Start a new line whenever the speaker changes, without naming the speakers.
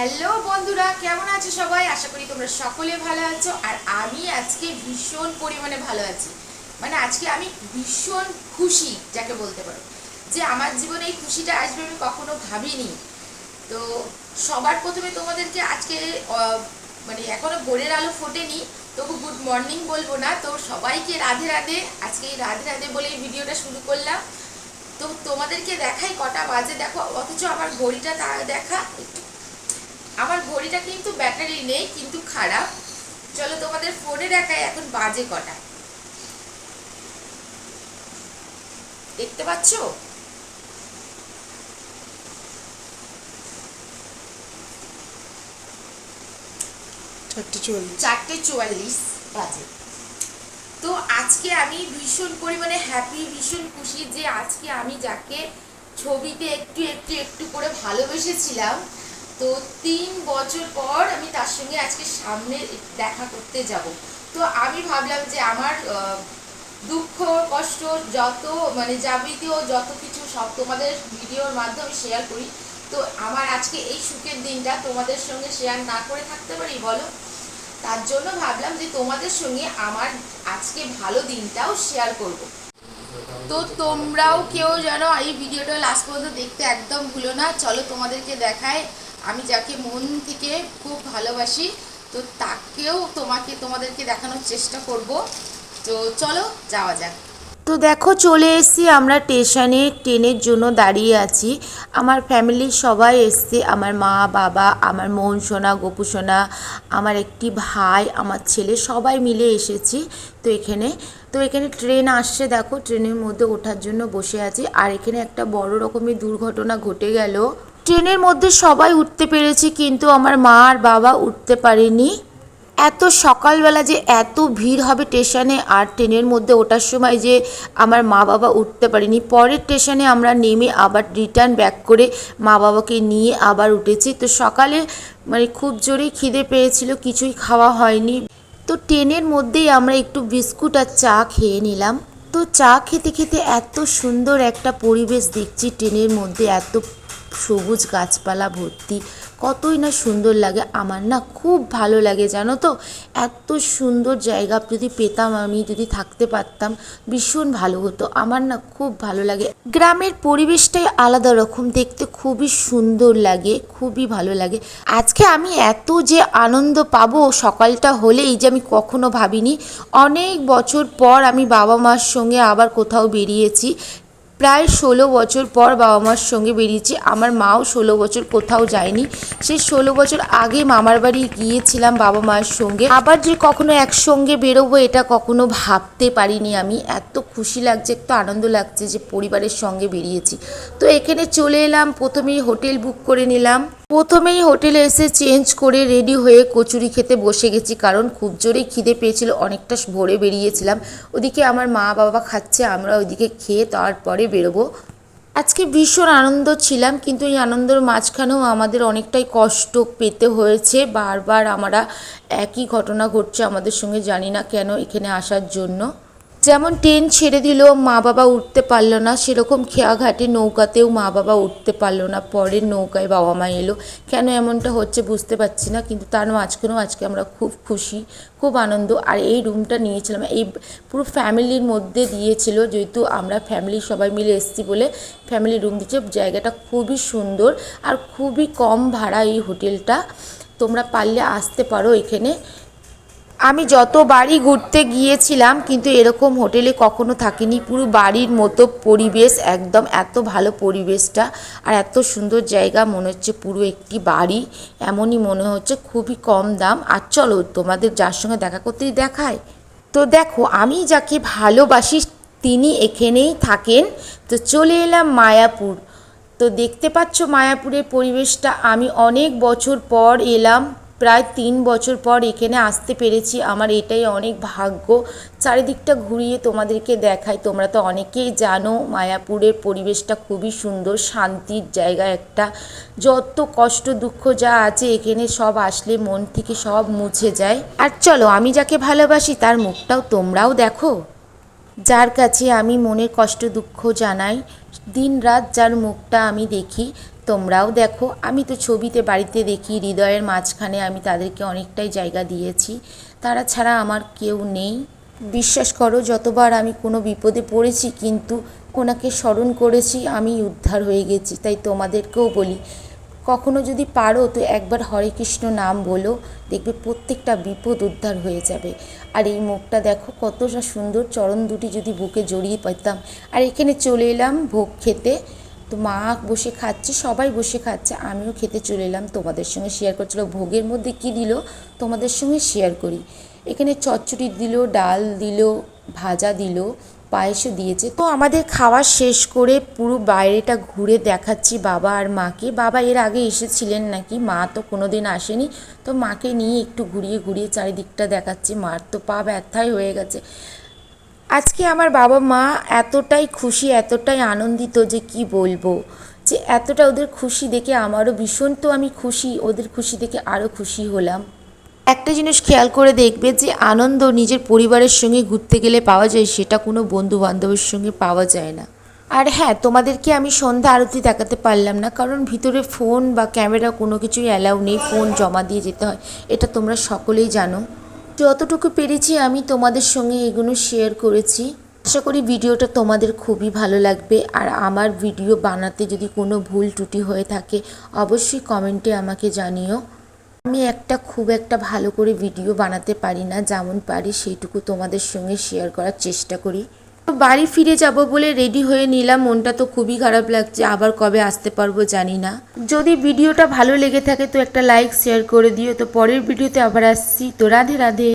Hello বন্ধুরা, কেমন আছো সবাই? আশা করি তোমরা সকলে ভালো আছো। আর আমি আজকে ভীষণ পরিমাণে ভালো আছি। মানে আজকে আমি ভীষণ খুশি, যাকে বলতে পারো যে আমার জীবনে এই খুশিটা আসবে আমি কখনো ভাবিনি। তো সবার প্রথমে তোমাদেরকে আজকে মানে এখনো ভোরের আলো ফোটেনি, তবু গুড মর্নিং বলবো না, তো সবাইকে রাধে রাধে। আজকে এই রাধে রাধে বলে এই ভিডিওটা শুরু করলাম। তো তোমাদেরকে দেখাই কটা বাজে, দেখো, অথচ আমার ঘড়িটা তা দেখা একটু। আমার ঘড়িটা কিন্তু ব্যাটারি নেই, কিন্তু খারাপ। চলো তোমাদের ফোনে দেখাই এখন বাজে কটা, দেখতে পাচ্ছ? 4:44 বাজে। তো আজকে আমি ভীষণ পরিমাণে হ্যাপি, ভীষণ খুশি যে আজকে আমি যাকে ছবিতে একটু একটু একটু করে ভালোবেসেছিলাম, তো 3 বছর পর আমি তার সঙ্গে আজকে সামনে দেখা করতে যাব। তো আমি ভাবলাম যে আমার দুঃখ কষ্ট যত মানে যাবতীয় যত কিছু সব তোমাদের ভিডিওর মাধ্যমে শেয়ার করি। তো আমার আজকে এই সুখের দিনটা তোমাদের সঙ্গে শেয়ার না করে থাকতে পারি বলো? তার জন্য ভাবলাম যে তোমাদের সঙ্গে আমার আজকে ভালো দিনটাও শেয়ার করব। তো তোমরাও কেউ যেন এই ভিডিওটা লাস্ট পর্যন্ত দেখতে একদম ভুলো না। চলো তোমাদেরকে দেখায় আমি যাকে মন থেকে খুব ভালোবাসি, তো তাকেও তোমাদেরকে দেখানোর চেষ্টা করব। তো চলো যাওয়া যাক। তো দেখো চলে এসেছি আমরা স্টেশনে, ট্রেনের জন্য দাঁড়িয়ে আছি। আমার ফ্যামিলির সবাই এসছে, আমার মা বাবা, আমার মোহন সোনা, গোপু সোনা, আমার একটি ভাই, আমার ছেলে, সবাই মিলে এসেছি। তো এখানে ট্রেন আসছে, দেখো ট্রেনের মধ্যে ওঠার জন্য বসে আছি। আর এখানে একটা বড় রকমের দুর্ঘটনা ঘটে গেল। ট্রেনের মধ্যে সবাই উঠতে পেরেছে, কিন্তু আমার মা আর বাবা উঠতে পারেনি। এত সকালবেলা যে এত ভিড় হবে স্টেশনে, আর ট্রেনের মধ্যে ওঠার সময় যে আমার মা বাবা উঠতে পারেনি। পরের স্টেশনে আমরা নেমে আবার রিটার্ন ব্যাক করে মা বাবাকে নিয়ে আবার উঠেছি। তো সকালে মানে খুব জোরেই খিদে পেয়েছিল, কিছুই খাওয়া হয়নি। তো ট্রেনের মধ্যেই আমরা একটু বিস্কুট আর চা খেয়ে নিলাম। তো চা খেতে খেতে এত সুন্দর একটা পরিবেশ দেখছি ট্রেনের মধ্যে, এত সবুজ গাছপালা ভর্তি, কতই না সুন্দর লাগে। আমার না খুব ভালো লাগে, জানো তো, এত সুন্দর জায়গা যদি পেতাম, আমি যদি থাকতে পারতাম ভীষণ ভালো হতো। আমার না খুব ভালো লাগে। গ্রামের পরিবেশটাই আলাদা রকম, দেখতে খুবই সুন্দর লাগে, খুবই ভালো লাগে। আজকে আমি এত যে আনন্দ পাবো সকালটা হলেই, যে আমি কখনো ভাবিনি। অনেক বছর পর আমি বাবা মার সঙ্গে আবার কোথাও বেরিয়েছি। প্রায় 16 বছর পর বাবা মার সঙ্গে বেরিয়েছি। আমার মাও 16 বছর কোথাও যায়নি। সেই 16 বছর আগে মামার বাড়ি গিয়েছিলাম বাবা মায়ের সঙ্গে। আবার যে কখনো একসঙ্গে বেরোবো এটা কখনো ভাবতে পারিনি আমি। এত খুশি লাগছে, একটু আনন্দ লাগছে যে পরিবারের সঙ্গে বেরিয়েছি। তো এখানে চলে এলাম, প্রথমেই হোটেল বুক করে নিলাম। প্রথমেই হোটেলে এসে চেঞ্জ করে রেডি হয়ে কচুরি খেতে বসে গেছি, কারণ খুব জোরেই খিদে পেয়েছিল, অনেকটা ভোরে বেরিয়েছিলাম। ওদিকে আমার মা বাবা খাচ্ছে, আমরা ওইদিকে খেয়ে তারপরে বেরোবো। আজকে ভীষণ আনন্দ ছিলাম, কিন্তু এই আনন্দের মাঝখানেও আমাদের অনেকটাই কষ্ট পেতে হয়েছে। বারবার আমরা একই ঘটনা ঘটছে আমাদের সঙ্গে, জানি না কেন এখানে আসার জন্য। যেমন ট্রেন ছেড়ে দিল, মা বাবা উঠতে পারলো না, সেরকম খেয়াঘাটে নৌকাতেও মা বাবা উঠতে পারলো না, পরের নৌকায় বাবা মা এলো। কেন এমনটা হচ্ছে বুঝতে পারছি না, কিন্তু তার মাঝখানেও আজকে আমরা খুব খুশি, খুব আনন্দ। আর এই রুমটা নিয়েছিলাম, এই পুরো ফ্যামিলির মধ্যে দিয়েছিল, যেহেতু আমরা ফ্যামিলির সবাই মিলে এসেছি বলে ফ্যামিলি রুম দিচ্ছে। জায়গাটা খুবই সুন্দর আর খুবই কম ভাড়া এই হোটেলটা, তোমরা পারলে আসতে পারো এখানে। আমি যত বাড়ি ঘুরতে গিয়েছিলাম কিন্তু এরকম হোটেলে কখনো থাকিনি। পুরো বাড়ির মতো পরিবেশ, একদম এত ভালো পরিবেশটা, আর এত সুন্দর জায়গা, মনে হচ্ছে পুরো একটি বাড়ি, এমনই মনে হচ্ছে। খুবই কম দাম। আর চলো তোমাদের যার সঙ্গে দেখা করতেই দেখায়। তো দেখো আমি যাকে ভালোবাসি তিনি এখানেই থাকেন। তো চলে এলাম মায়াপুর। তো দেখতে পাচ্ছ মায়াপুরের পরিবেশটা। আমি অনেক বছর পর এলাম, প্রায় 3 বছর পর এখানে আসতে পেরেছি, আমার এটাই অনেক ভাগ্য। চারিদিকটা ঘুরিয়ে তোমাদেরকে দেখাই। তোমরা তো অনেকেই জানো মায়াপুরের পরিবেশটা খুবই সুন্দর, শান্তির জায়গা একটা। যত কষ্ট দুঃখ যা আছে এখানে সব আসলে মন থেকে সব মুছে যায়। আর চলো আমি যাকে ভালোবাসি তার মুখটাও তোমরাও দেখো, যার কাছে আমি মনের কষ্ট দুঃখ জানাই, দিন রাত যার মুখটা আমি দেখি। তো তোমরাও দেখো। আমি তো ছবিতে বাড়িতে দেখি হৃদয়ের মাঝখানে আমি তাদেরকে অনেকটাই জায়গা দিয়েছি, তারা ছাড়া আমার কেউ নেই। বিশ্বাস করো, যতবার আমি কোনো বিপদে পড়েছি কিন্তু ওনাকে স্মরণ করেছি, আমি উদ্ধার হয়ে গেছি। তাই তোমাদেরকেও বলি, কখনো যদি পারো তো একবার হরে কৃষ্ণ নাম বলো, দেখবে প্রত্যেকটা বিপদ উদ্ধার হয়ে যাবে। আর এই মুখটা দেখো কতটা সুন্দর, চরণ দুটি যদি বুকে জড়িয়ে পেতাম। আর এখানে চলে এলাম ভোগ খেতে। তো মা বসে খাচ্ছে, সবাই বসে খাচ্ছে, আমিও খেতে চলে এলাম, তোমাদের সঙ্গে শেয়ার করছিল ভোগের মধ্যে কি দিল তোমাদের সঙ্গে শেয়ার করি। এখানে চচ্চড়ি দিল, ডাল দিল, ভাজা দিল, পায়েসও দিয়েছে। তো আমাদের খাওয়া শেষ করে পুরো বাইরেটা ঘুরে দেখাচ্ছি বাবা আর মাকে। বাবা এর আগে এসেছিলেন নাকি, মা তো কোনো দিন আসেনি। তো মাকে নিয়ে একটু ঘুরিয়ে ঘুরিয়ে চারিদিকটা দেখাচ্ছি। মার তো পা ব্যথাই হয়ে গেছে। আজকে আমার বাবা মা এতটাই খুশি, এতটাই আনন্দিত যে কি বলবো, যে এতটা ওদের খুশি দেখে আমারও ভীষণ, তো আমি খুশি, ওদের খুশি দেখে আরও খুশি হলাম। একটা জিনিস খেয়াল করে দেখবে, যে আনন্দ নিজের পরিবারের সঙ্গে ঘুরতে গেলে পাওয়া যায়, সেটা কোনো বন্ধু বান্ধবের সঙ্গে পাওয়া যায় না। আর হ্যাঁ, তোমাদেরকে আমি সন্ধ্যা আরতি দেখাতে পারলাম না, কারণ ভিতরে ফোন বা ক্যামেরা কোনো কিছুই অ্যালাউ নেই, ফোন জমা দিয়ে যেতে হয়, এটা তোমরা সকলেই জানো। যতটুকু পেরেছি আমি তোমাদের সঙ্গে এগুলো শেয়ার করেছি। আশা করি ভিডিওটা তোমাদের খুবই ভালো লাগবে। আর আমার ভিডিও বানাতে যদি কোনো ভুল ত্রুটি হয়ে থাকে অবশ্যই কমেন্টে আমাকে জানিও। আমি খুব একটা ভালো করে ভিডিও বানাতে পারি না, যেমন পারি সেইটুকু তোমাদের সঙ্গে শেয়ার করার চেষ্টা করি। তো বাড়ি ফিরে যাব বলে রেডি হয়ে নিলাম, মনটা তো খুবই খারাপ লাগছে, আবার কবে আসতে পারবো জানি না। যদি ভিডিওটা ভালো লেগে থাকে তো একটা লাইক শেয়ার করে দিও। তো পরের ভিডিওতে আবার আসছি। তো রাধে রাধে।